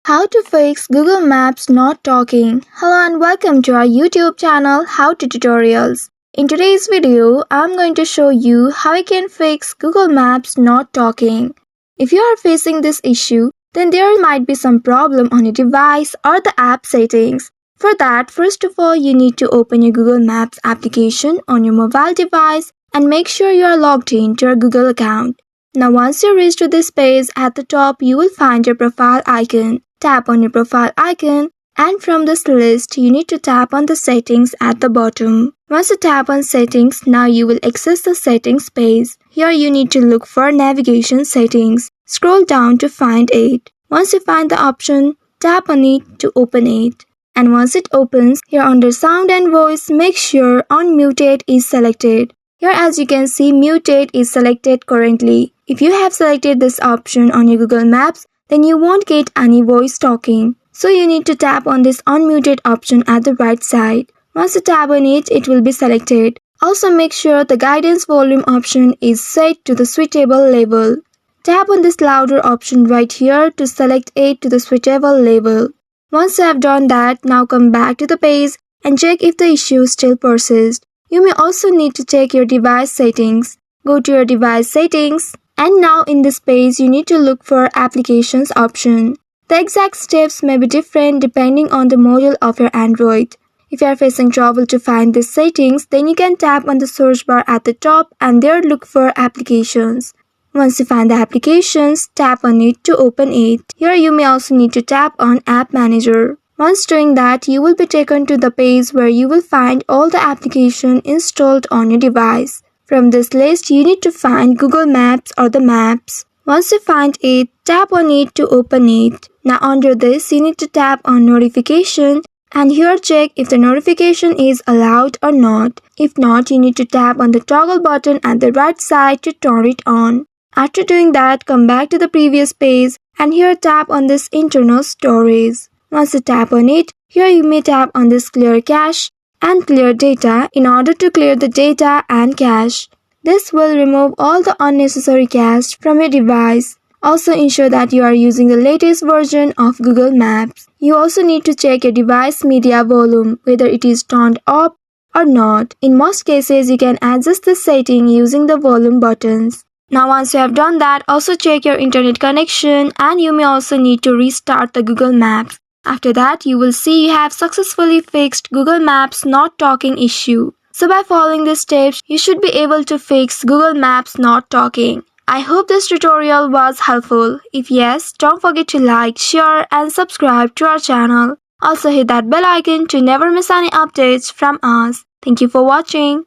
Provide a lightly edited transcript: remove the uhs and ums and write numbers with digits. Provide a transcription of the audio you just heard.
How to fix Google Maps not talking. Hello and welcome to our YouTube channel How to Tutorials. In today's video, I'm going to show you how you can fix Google Maps not talking. If you are facing this issue, then there might be some problem on your device or the app settings. For that, first of all, you need to open your Google Maps application on your mobile device and make sure you are logged in to your Google account. Now once you reach to this page, at the top you will find your profile icon. Tap on your profile icon and from this list you need to tap on the settings at the bottom. Once you tap on settings, now you will access the settings page. Here you need to look for navigation settings. Scroll down to find it. Once you find the option, tap on it to open it. And once it opens, here under sound and voice, make sure unmuted is selected. Here as you can see, muted is selected currently. If you have selected this option on your Google Maps, then you won't get any voice talking. So you need to tap on this unmuted option at the right side. Once you tap on it, it will be selected. Also make sure the guidance volume option is set to the suitable level. Tap on this louder option right here to select it to the suitable level. Once you have done that, now come back to the page and check if the issue still persists. You may also need to check your device settings. Go to your device settings. And now in this page, you need to look for applications option. The exact steps may be different depending on the model of your Android. If you are facing trouble to find these settings, then you can tap on the search bar at the top and there look for applications. Once you find the applications, tap on it to open it. Here you may also need to tap on App Manager. Once doing that, you will be taken to the page where you will find all the applications installed on your device. From this list, you need to find Google Maps or the Maps. Once you find it, tap on it to open it. Now under this, you need to tap on Notification and here check if the notification is allowed or not. If not, you need to tap on the toggle button at the right side to turn it on. After doing that, come back to the previous page and here tap on this internal storage. Once you tap on it, here you may tap on this Clear Cache and Clear Data in order to clear the data and cache. This will remove all the unnecessary cache from your device. Also ensure that you are using the latest version of Google Maps. You also need to check your device media volume, whether it is turned up or not. In most cases, you can adjust the setting using the volume buttons. Now once you have done that, also check your internet connection and you may also need to restart the Google Maps. After that, you will see you have successfully fixed Google Maps not talking issue. So by following these steps, you should be able to fix Google Maps not talking. I hope this tutorial was helpful. If yes, don't forget to like, share and subscribe to our channel. Also hit that bell icon to never miss any updates from us. Thank you for watching.